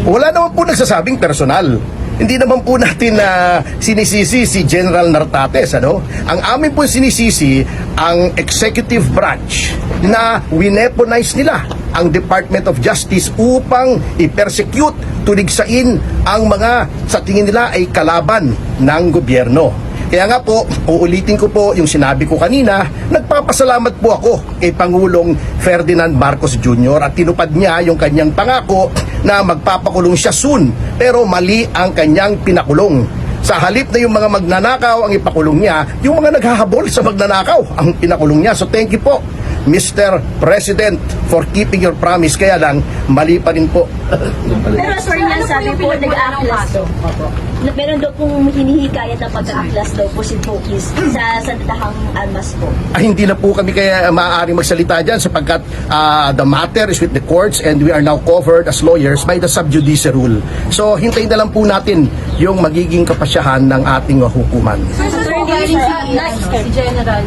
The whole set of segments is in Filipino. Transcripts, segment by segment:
Wala naman po nagsasabing personal. Hindi naman po natin na sinisisi si General Nartates, ano? Ang amin po sinisisi ang executive branch na wineponize nila ang Department of Justice upang i-persecute, tuligsain ang mga sa tingin nila ay kalaban ng gobyerno. Kaya nga po, uulitin ko po yung sinabi ko kanina, nagpapasalamat po ako kay Pangulong Ferdinand Marcos Jr. at tinupad niya yung kanyang pangako na magpapakulong siya soon, pero mali ang kanyang pinakulong. Sa halip na yung mga magnanakaw ang ipakulong niya, yung mga naghahabol sa magnanakaw ang pinakulong niya. So thank you po, Mr. President, for keeping your promise. Kaya lang, mali pa rin po. Pero sir, ano sabi po, nag-aaklas daw. Meron daw pong hinihikayat na pag-aaklas daw po si Pokis sa Sandahang Almas po. Hindi na po kami kaya maaaring magsalita dyan sapagkat the matter is with the courts and we are now covered as lawyers by the sub judice rule. So hintayin na lang po natin yung magiging kapasyahan ng ating hukuman. Sir, si General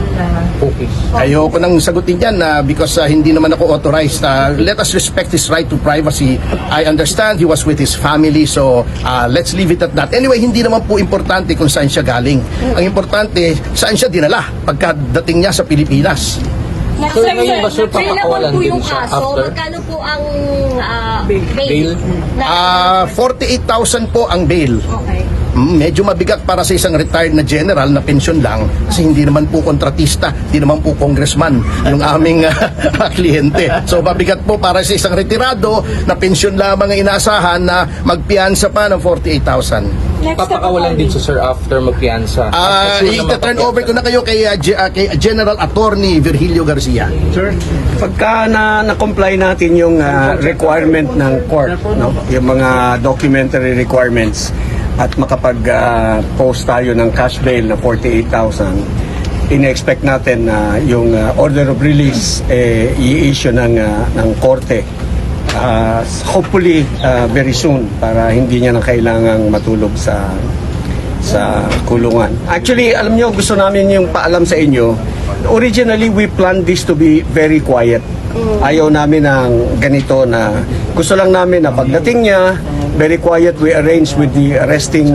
Pokis. Ayoko nang sagutin yan because hindi naman ako authorized. Let us respect his right to privacy. I understand he was with his family, so let's leave it at that. Anyway, hindi naman po importante kung saan siya galing. Ang importante, saan siya dinala pagkadating niya sa Pilipinas. So, ngayon ba sir, papakawalan po din yung siya kaso? after? Magkano po ang Bail? 48,000 po ang bail. Okay. Medyo mabigat para sa isang retired na general na pensyon lang kasi hindi naman po kontratista, hindi naman po congressman yung aming kliyente. So mabigat po para sa isang retirado na pensyon lamang ang inaasahan na magpiyansa pa ng 48,000. Papakawalan din siya sir after magpiyansa. I-turn over ko na kayo kay General Attorney Virgilio Garcia. Sir, pagka na-comply natin yung requirement ng court, no? Yung mga documentary requirements at makapag-post tayo ng cash bail na 48,000, ina-expect natin na yung order of release i-issue ng korte. Hopefully very soon para hindi niya na kailangang matulog sa kulungan. Actually, alam niyo, gusto namin yung paalam sa inyo. Originally, we planned this to be very quiet. Ayaw namin ng ganito na gusto lang namin na pagdating niya, very quiet, we arranged with the arresting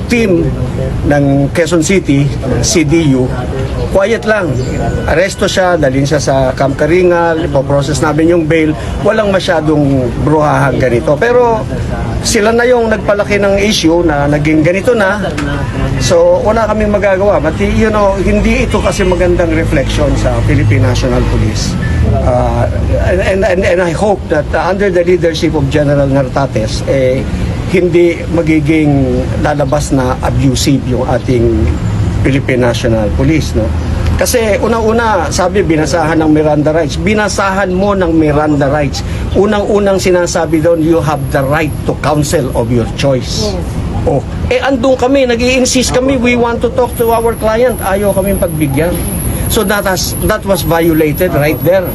team ng Quezon City, CDU. Quiet lang. Aresto siya, dalhin siya sa Camp Karingal, ipoprocess namin yung bail. Walang masyadong bruhahan ganito. Pero sila na yung nagpalaki ng issue na naging ganito na. So wala kaming magagawa. But you know, hindi ito kasi magandang reflection sa Philippine National Police. And I hope that under the leadership of General Nartates, hindi magiging lalabas na abusive yung ating Philippine National Police, no? Kasi unang-una, sabi binasahan ng Miranda rights. Binasahan mo ng Miranda rights. Unang-unang sinasabi doon, you have the right to counsel of your choice. Oh, andun kami, nag-i-insist kami, we want to talk to our client. Ayaw kami pagbigyan. So that was violated right there.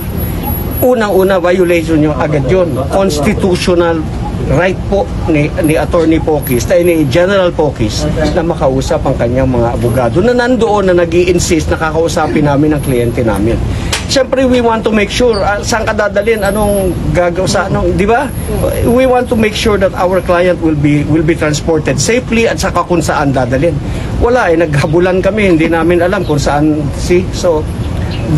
Unang-una violation nyo agad yun. Constitutional right po ni Attorney Pokis, ni General Pokis na makausap ang kanyang mga abogado na nandoon na nag-i-insist na kakausapin namin ang kliyente namin. Siyempre, we want to make sure saan ka dadalhin, anong gagawa sa anong, di ba? We want to make sure that our client will be transported safely at saka kung saan dadalhin. Wala naghabulan kami, hindi namin alam kung saan so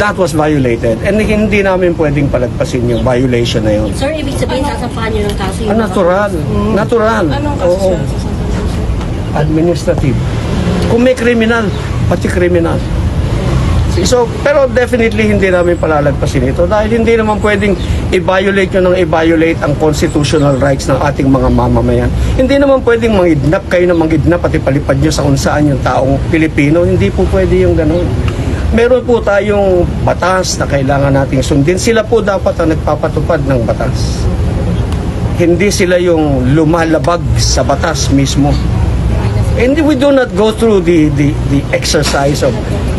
that was violated and hindi namin pwedeng palagpasin yung violation na yun. Sir, ibig sabihin sasampahan nyo ng kaso yung natural. Anong kaso Oo. Administrative. Kung may criminal, pati criminal. So, pero definitely hindi namin palalagpasin ito dahil hindi naman pwedeng i-violate nyo ng i-violate ang constitutional rights ng ating mga mamamayan. Hindi naman pwedeng mangidnap kayo na mangidnap at ipalipad nyo sa kung saan yung taong Pilipino. Hindi po pwede yung ganun. Meron po tayong batas na kailangan nating sundin. Sila po dapat ang nagpapatupad ng batas. Hindi sila yung lumalabag sa batas mismo. And we do not go through the exercise of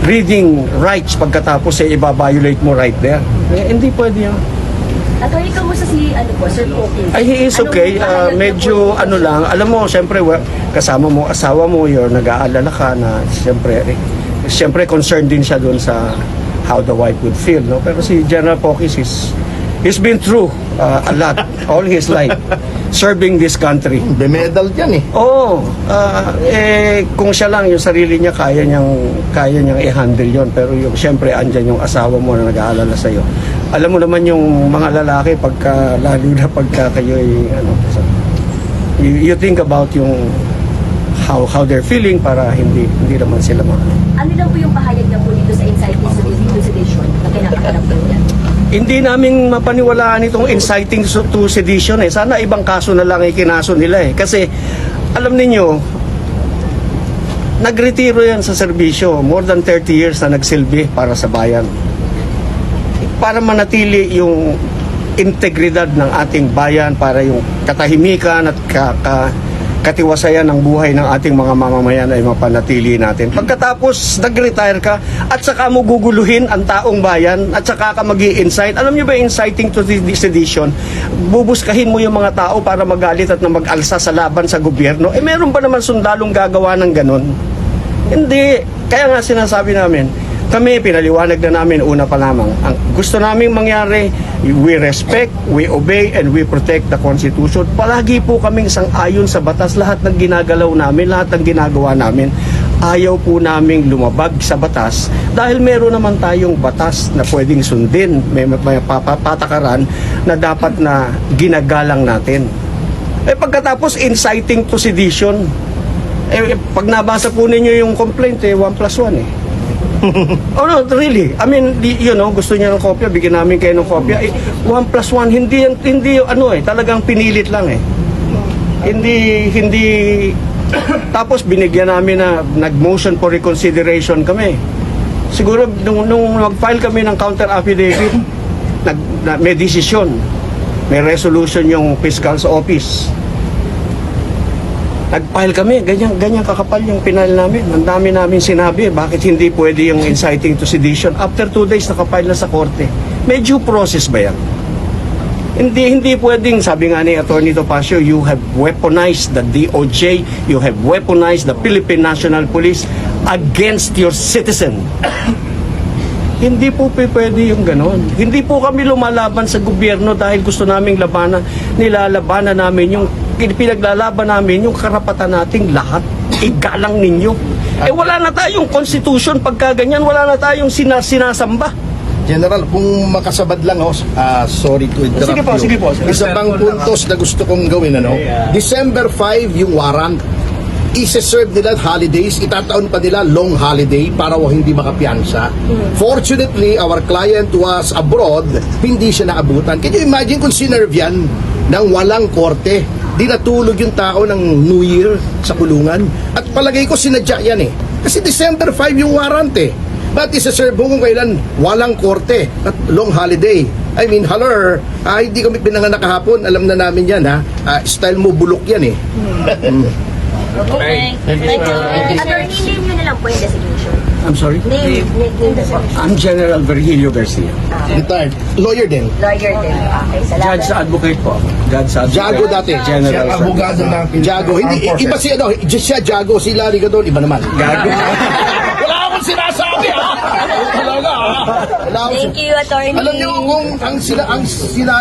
reading rights pagkatapos i-violate mo right there. Hindi pwede yun. Attorney, kamusta si Sir Pokis? Ay, he is okay. Medyo lang. Alam mo, siyempre, kasama mo, asawa mo, nag-aalala ka na siyempre concerned din siya doon sa how the wife would feel, no? Pero si General Pokis he's been through a lot all his life. serving this country. Bemedal yan eh. Oo, kung siya lang yung sarili niya kaya niyang i-handle yon, pero yung siyempre andyan yung asawa mo na nag-aalala sa iyo. Alam mo naman yung mga lalaki lalo na pagka kayo you think about yung how they're feeling para hindi naman sila Ano lang po yung pahayag niya po dito sa inciting to sedition na kinakaharap po niya? Hindi namin mapaniwalaan itong inciting to sedition eh. Sana ibang kaso na lang ikinaso nila eh. Kasi alam ninyo, nagretiro yan sa serbisyo. More than 30 years na nagsilbi para sa bayan. Para manatili yung integridad ng ating bayan, para yung katahimikan at katiwasayan ng buhay ng ating mga mamamayan ay mapanatili natin. Pagkatapos nag-retire ka at saka mo guguluhin ang taong bayan at saka ka mag-i-incite. Alam niyo ba inciting to sedition? Bubuskahin mo yung mga tao para magalit at na mag-alsa sa laban sa gobyerno. Meron ba naman sundalong gagawa ng ganon? Hindi. Kaya nga sinasabi namin, kami pinaliwanag na namin una pa lamang. Ang gusto naming mangyari, we respect, we obey, and we protect the Constitution. Palagi po kaming sang-ayon sa batas. Lahat ng ginagalaw namin, lahat ng ginagawa namin, ayaw po naming lumabag sa batas dahil meron naman tayong batas na pwedeng sundin. May patakaran na dapat na ginagalang natin. Pagkatapos, inciting to sedition, pag nabasa po ninyo yung complaint, 1+1 Oh no, really. I mean, gusto niya ng kopya, bigyan namin kayo ng kopya. 1+1, hindi talagang pinilit lang eh. Hindi, tapos binigyan namin na nag-motion for reconsideration kami. Siguro, nung mag-file kami ng counter affidavit, may desisyon, may resolution yung fiscal's office. Nag-file kami, ganyan kakapal yung pinal namin. Ang dami namin sinabi, bakit hindi pwede yung inciting to sedition. After 2 days, nakapile na sa korte. May due process ba yan? Hindi pwedeng, sabi nga ni Atty. Topacio, you have weaponized the DOJ, you have weaponized the Philippine National Police against your citizen. Hindi po pwede yung ganon. Hindi po kami lumalaban sa gobyerno dahil gusto naming nilalabanan namin yung pinaglalaban namin yung karapatan nating lahat. Igalang ninyo. Wala na tayong constitution pagka ganyan, wala na tayong sinasamba. General, kung makasabad lang sorry to interrupt Sige po. Isa pang puntos na gusto kong gawin, December 5 yung warrant. Ise-serve nila holidays, itataon pa nila long holiday para hindi makapiyansa. Fortunately, our client was abroad, hindi siya naabutan. Can you imagine kung sinerve yan ng walang korte? Di natulog yung tao ng New Year sa kulungan. At palagay ko sinadya yan eh. Kasi December 5 yung warrant eh. Ba't isa-serve mo kung kailan walang korte at long holiday? I mean, hindi kami pinanganak kahapon. Alam na namin yan style mo bulok yan eh. Okay. Thank you. Attorney, name nyo na lang po yung designation. I'm sorry? Name designation. I'm General Virgilio Garcia. Retired. Lawyer din. Lawyer din. Okay, salamat. Judge sa advocate po ako. Judge sa advocate. Jago dati. General. Abogado natin. Jago. Hindi, iba siya Jago. Si Larry Gadon, iba naman. Gago. Wala akong sinasabi Talaga Thank you, Attorney. Alam niyo kung ang sila